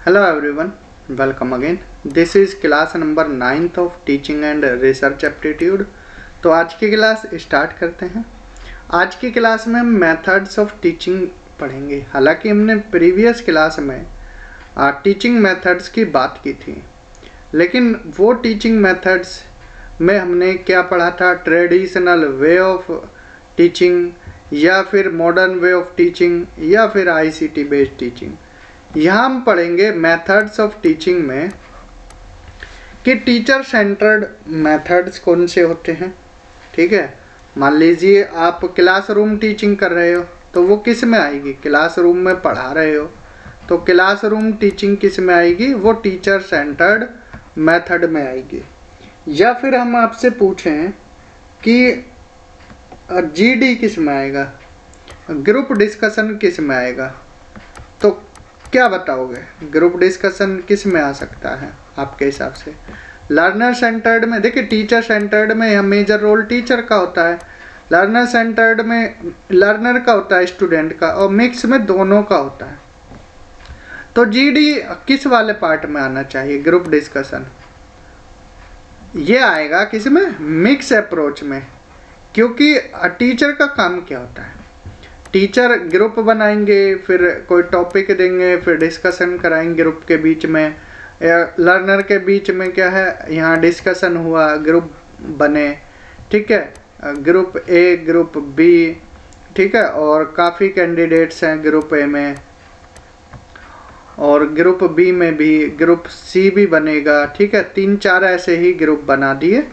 Hello everyone, welcome again. This is class number 9th of teaching and research aptitude. तो आज की class start करते हैं। आज की क्लास में मेथड्स ऑफ टीचिंग पढ़ेंगे। हालांकि हमने प्रीवियस क्लास में टीचिंग मेथड्स की बात की थी, लेकिन वो टीचिंग मेथड्स में हमने क्या पढ़ा था, ट्रेडिशनल वे ऑफ टीचिंग या फिर मॉडर्न वे ऑफ टीचिंग या फिर आईसीटी बेस्ड टीचिंग। यहाँ हम पढ़ेंगे मेथड्स ऑफ टीचिंग में कि टीचर सेंटर्ड मेथड्स कौन से होते हैं। ठीक है, मान लीजिए आप क्लासरूम टीचिंग कर रहे हो तो वो किस में आएगी, क्लासरूम में पढ़ा रहे हो तो क्लासरूम टीचिंग किस में आएगी, वो टीचर सेंटर्ड मेथड में आएगी। या फिर हम आपसे पूछें कि जीडी किस में आएगा, ग्रुप डिस्कशन किस में आएगा, तो क्या बताओगे, ग्रुप डिस्कशन किस में आ सकता है आपके हिसाब से। लर्नर सेंटर्ड में, देखिए टीचर सेंटर्ड में यह मेजर रोल टीचर का होता है, लर्नर सेंटर्ड में लर्नर का होता है, स्टूडेंट का, और मिक्स में दोनों का होता है। तो जीडी किस वाले पार्ट में आना चाहिए, ग्रुप डिस्कशन, ये आएगा किस में, मिक्स अप्रोच में। क्योंकि टीचर का काम क्या होता है, टीचर ग्रुप बनाएंगे, फिर कोई टॉपिक देंगे, फिर डिस्कशन कराएंगे ग्रुप के बीच में, या लर्नर के बीच में क्या है, यहाँ डिस्कशन हुआ, ग्रुप बने। ठीक है, ग्रुप ए, ग्रुप बी, ठीक है, और काफ़ी कैंडिडेट्स हैं ग्रुप ए में, और ग्रुप बी में भी, ग्रुप सी भी बनेगा। ठीक है, 3-4 ऐसे ही ग्रुप बना दिए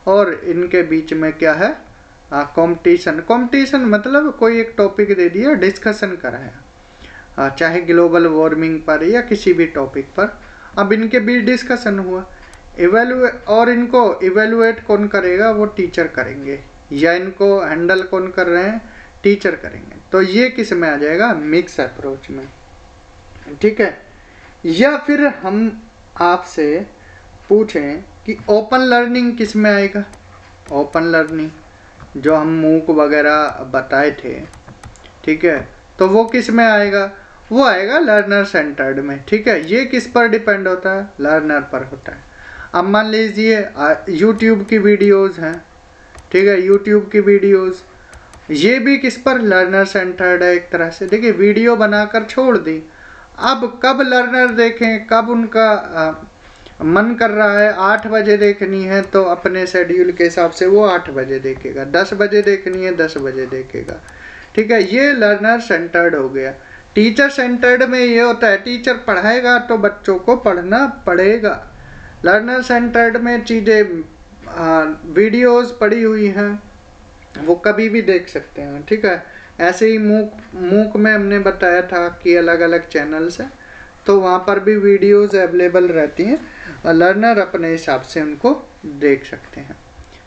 और इनके बीच में क्या है, कंपटीशन मतलब कोई एक टॉपिक दे दिया, डिस्कशन कराया, चाहे ग्लोबल वार्मिंग पर या किसी भी टॉपिक पर। अब इनके बीच डिस्कशन हुआ, और इनको इवेलुएट कौन करेगा, वो टीचर करेंगे, या इनको हैंडल कौन कर रहे हैं, टीचर करेंगे। तो ये किस में आ जाएगा, मिक्स अप्रोच में। ठीक है, या फिर हम आपसे पूछें कि ओपन लर्निंग किस में आएगा, ओपन लर्निंग जो हम मूक वगैरह बताए थे। ठीक है, तो वो किस में आएगा, वो आएगा लर्नर सेंटर्ड में। ठीक है, ये किस पर डिपेंड होता है, लर्नर पर होता है। अब मान लीजिए यूट्यूब की वीडियोस हैं, ठीक है, यूट्यूब की वीडियोस, ये भी किस पर, लर्नर सेंटर्ड है एक तरह से। देखिए वीडियो बनाकर छोड़ दी, अब कब लर्नर देखें, कब उनका मन कर रहा है 8 बजे देखनी है तो अपने शेड्यूल के हिसाब से वो 8 बजे देखेगा, 10 बजे देखनी है 10 बजे देखेगा। ठीक है, ये लर्नर सेंटर्ड हो गया। टीचर सेंटर्ड में ये होता है, टीचर पढ़ाएगा तो बच्चों को पढ़ना पड़ेगा। लर्नर सेंटर्ड में चीज़ें, वीडियोस पड़ी हुई हैं, वो कभी भी देख सकते हैं। ठीक है, ऐसे ही मूक में हमने बताया था कि अलग अलग चैनल्स हैं, तो वहाँ पर भी वीडियोस अवेलेबल रहती हैं, लर्नर अपने हिसाब से उनको देख सकते हैं।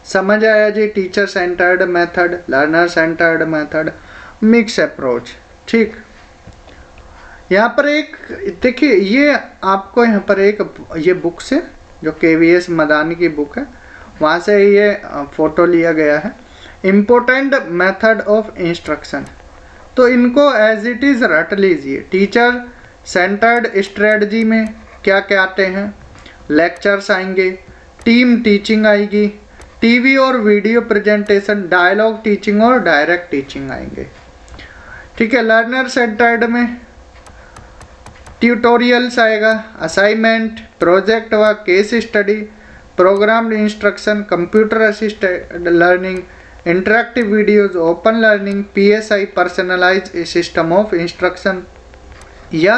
समझ आया जी, teacher centred method, learner centred method, mix approach. ठीक, यहाँ पर एक देखिए, ये आपको यहाँ पर एक ये बुक से, जो KVS मदानी की बुक है, वहाँ से ये फोटो लिया गया है, इम्पोर्टेंट मेथड ऑफ इंस्ट्रक्शन। तो इनको एज इट इज़ रट लीजिए। टीचर सेंटर्ड स्ट्रेटजी में क्या क्या आते हैं, लेक्चर्स आएंगे, टीम टीचिंग आएगी, टीवी और वीडियो प्रेजेंटेशन, डायलॉग टीचिंग और डायरेक्ट टीचिंग आएंगे। ठीक है, लर्नर सेंटर्ड में ट्यूटोरियल्स आएगा, असाइनमेंट, प्रोजेक्ट व case study, programmed instruction, computer assisted learning, interactive videos, open learning, PSI personalise system of instruction या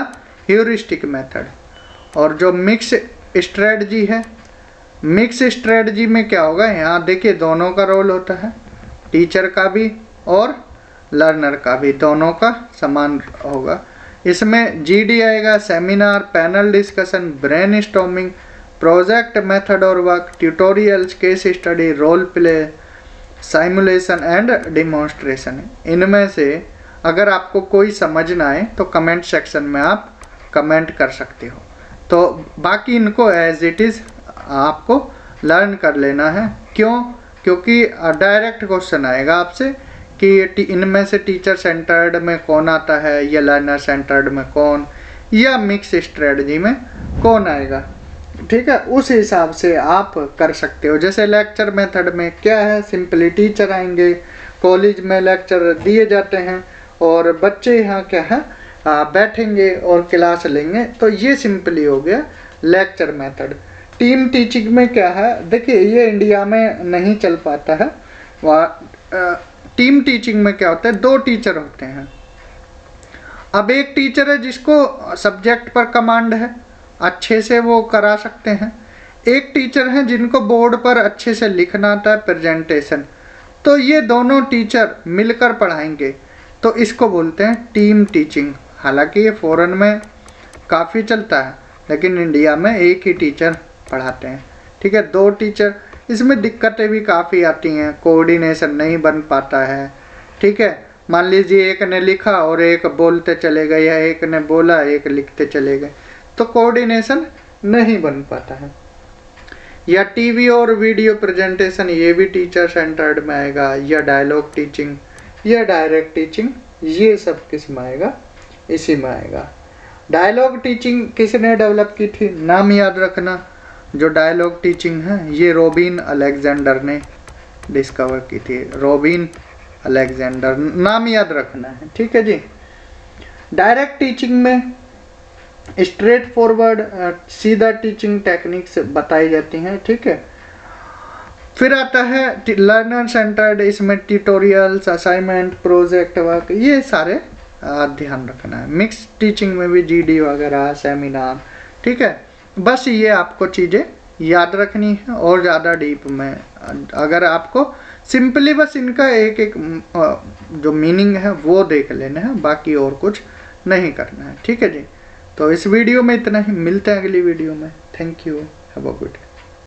ह्यूरिस्टिक मेथड। और जो मिक्स स्ट्रेटजी है, मिक्स स्ट्रेटजी में क्या होगा, यहाँ देखिए दोनों का रोल होता है, टीचर का भी और लर्नर का भी, दोनों का समान होगा। इसमें GD आएगा, seminar, panel discussion, brainstorming, project method और work, tutorials, case study, role play, simulation and demonstration. इनमें से अगर आपको कोई समझ ना आए तो कमेंट सेक्शन में आप कमेंट कर सकते हो। तो बाकी इनको एज इट इज़ आपको लर्न कर लेना है। क्यों? क्योंकि डायरेक्ट क्वेश्चन आएगा आपसे कि इनमें से टीचर सेंटर्ड में कौन आता है या लर्नर सेंटर्ड में कौन, या मिक्स स्ट्रेटजी में कौन आएगा, ठीक है। उस हिसाब से आप कर सकते हो। जैसे लेक्चर मेथड में क्या है, सिंपली टीचर आएंगे, कॉलेज में लेक्चर दिए जाते हैं और बच्चे यहाँ क्या है बैठेंगे और क्लास लेंगे, तो ये सिंपली हो गया लेक्चर मेथड। टीम टीचिंग में क्या है, देखिए ये इंडिया में नहीं चल पाता है। टीम टीचिंग में क्या होता है, 2 टीचर होते हैं। अब एक टीचर है जिसको सब्जेक्ट पर कमांड है, अच्छे से वो करा सकते हैं। एक टीचर हैं जिनको बोर्ड पर अच्छे से लिखना आता है, प्रेजेंटेशन। तो ये दोनों टीचर मिलकर पढ़ाएंगे, तो इसको बोलते हैं टीम टीचिंग। हालांकि ये फॉरेन में काफ़ी चलता है, लेकिन इंडिया में एक ही टीचर पढ़ाते हैं, ठीक है। 2 टीचर, इसमें दिक्कतें भी काफ़ी आती हैं, कोऑर्डिनेशन नहीं बन पाता है, ठीक है। मान लीजिए एक ने लिखा और एक बोलते चले गए, या एक ने बोला एक लिखते चले गए, तो कोऑर्डिनेशन नहीं बन पाता है। या टीवी और वीडियो प्रेजेंटेशन, ये भी टीचर सेंटर्ड में आएगा। या डायलॉग टीचिंग या डायरेक्ट टीचिंग, ये सब किस में आएगा, इसी में आएगा। डायलॉग टीचिंग किसने डेवलप की थी, नाम याद रखना। जो डायलॉग टीचिंग है ये रॉबिन अलेक्जेंडर ने डिस्कवर की थी। रॉबिन अलेक्जेंडर, नाम याद रखना है, ठीक है जी। डायरेक्ट टीचिंग में स्ट्रेट फॉरवर्ड सीधा टीचिंग टेक्निक्स बताई जाती हैं, ठीक है। फिर आता है लर्नर सेंटर्ड, इसमें ट्यूटोरियल्स, असाइनमेंट, प्रोजेक्ट वर्क, ये सारे ध्यान रखना है। मिक्स टीचिंग में भी जीडी वगैरह, सेमिनार, ठीक है। बस ये आपको चीज़ें याद रखनी है, और ज़्यादा डीप में अगर आपको सिंपली बस इनका एक एक जो मीनिंग है वो देख लेना है, बाकी और कुछ नहीं करना है, ठीक है जी। तो इस वीडियो में इतना ही, मिलते हैं अगली वीडियो में। Thank you, have a good day.